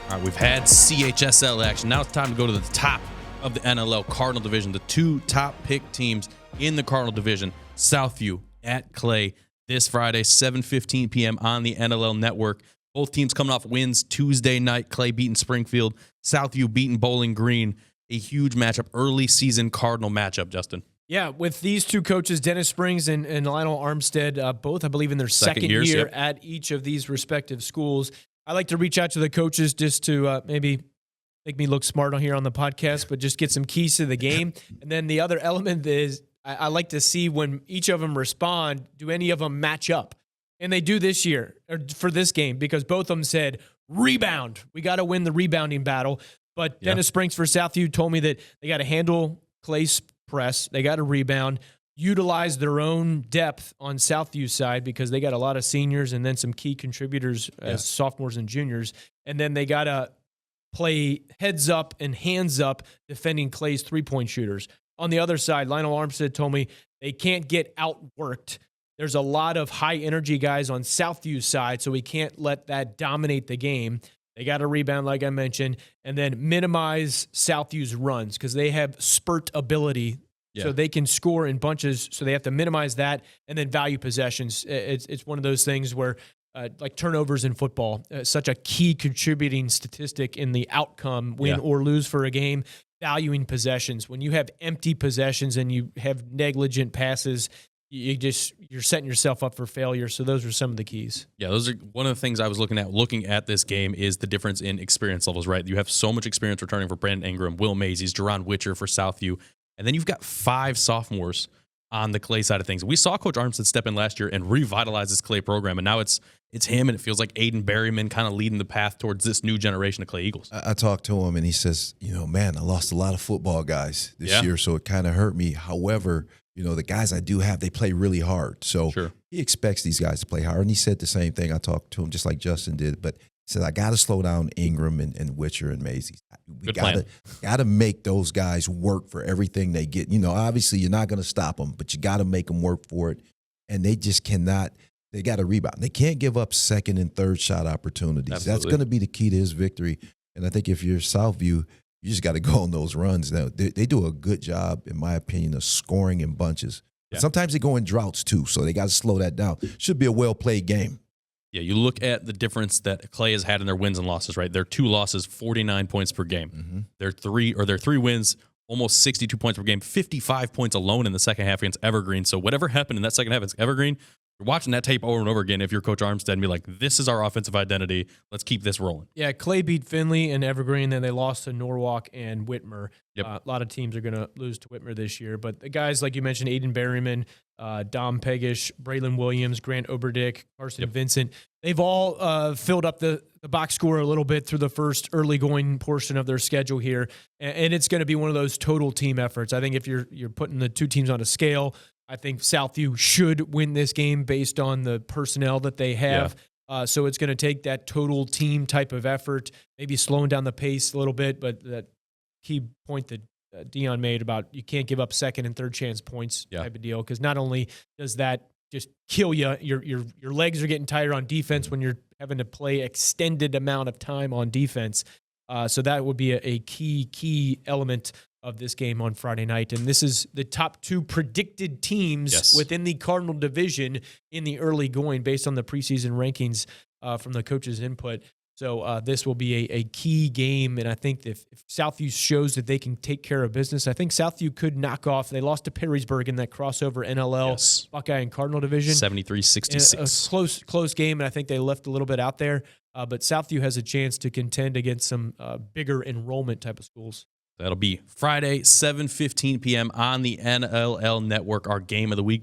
All right, we've had CHSL action. Now it's time to go to the top of the NLL Cardinal Division. The two top pick teams in the Cardinal Division, Southview at Clay, this Friday, 7:15 p.m. on the NLL Network. Both teams coming off wins Tuesday night. Clay beating Springfield, Southview beating Bowling Green. A huge matchup, early season Cardinal matchup, Justin. Yeah, with these two coaches, Dennis Springs and Lionel Armstead, both, I believe, in their second year yep. at each of these respective schools. I like to reach out to the coaches just to maybe make me look smart on here on the podcast, but just get some keys to the game. And then the other element is I like to see when each of them respond, do any of them match up? And they do this year, or for this game, because both of them said, rebound. We got to win the rebounding battle. But Dennis Springs for Southview told me that they got to handle Clay's press. They got to rebound, utilize their own depth on Southview's side because they got a lot of seniors and then some key contributors as sophomores and juniors. And then they got to play heads up and hands up defending Clay's three-point shooters. On the other side, Lionel Armstead told me they can't get outworked. There's a lot of high-energy guys on Southview's side, so we can't let that dominate the game. They got to rebound, like I mentioned, and then minimize Southview's runs because they have spurt ability, so they can score in bunches. So they have to minimize that, and then value possessions. It's one of those things where, like turnovers in football, such a key contributing statistic in the outcome, win or lose for a game. Valuing possessions. When you have empty possessions and you have negligent passes, you're setting yourself up for failure. So those are some of the keys. Yeah, those are one of the things I was looking at this game is the difference in experience levels, right? You have so much experience returning for Brandon Ingram, Will Mazies, Jerron Witcher for Southview, and then you've got 5 sophomores on the Clay side of things. We saw Coach Armstead step in last year and revitalize this Clay program, and now it's him, and it feels like Aiden Berryman kind of leading the path towards this new generation of Clay Eagles. I talked to him, and he says, man, I lost a lot of football guys this year, so it kind of hurt me. However, the guys I do have, they play really hard. So he expects these guys to play hard. And he said the same thing. I talked to him just like Justin did. But he said, I got to slow down Ingram and Witcher and Mazies. We got to make those guys work for everything they get. Obviously you're not going to stop them, but you got to make them work for it. And they just cannot. They got to rebound. They can't give up second and third shot opportunities. Absolutely. That's going to be the key to his victory. And I think if you're Southview, you just got to go on those runs. Now, they do a good job, in my opinion, of scoring in bunches. Yeah. Sometimes they go in droughts, too, so they got to slow that down. Should be a well-played game. Yeah, you look at the difference that Clay has had in their wins and losses, right? Their 2 losses, 49 points per game. Mm-hmm. Their 3 wins, almost 62 points per game, 55 points alone in the second half against Evergreen. So whatever happened in that second half against Evergreen, you're watching that tape over and over again if you're Coach Armstead and be like, this is our offensive identity. Let's keep this rolling. Yeah, Clay beat Finley and Evergreen, then they lost to Norwalk and Whitmer. Yep. A lot of teams are going to lose to Whitmer this year. But the guys, like you mentioned, Aiden Berryman, Dom Pegish, Braylon Williams, Grant Oberdick, Carson Vincent, they've all filled up the box score a little bit through the first early going portion of their schedule here. And it's going to be one of those total team efforts. I think if you're putting the two teams on a scale, I think Southview should win this game based on the personnel that they have. Yeah. So it's going to take that total team type of effort, maybe slowing down the pace a little bit, but that key point that Dion made about you can't give up second and third chance points type of deal, because not only does that just kill you, your legs are getting tired on defense when you're having to play extended amount of time on defense. So that would be a key element of this game on Friday night. And this is the top 2 predicted teams within the Cardinal division in the early going based on the preseason rankings from the coaches' input. So this will be a key game. And I think if Southview shows that they can take care of business, I think Southview could knock off. They lost to Perrysburg in that crossover NLL Buckeye and Cardinal division. 73-66. A close game, and I think they left a little bit out there. But Southview has a chance to contend against some bigger enrollment type of schools. That'll be Friday, 7:15 p.m. on the NLL Network, our game of the week.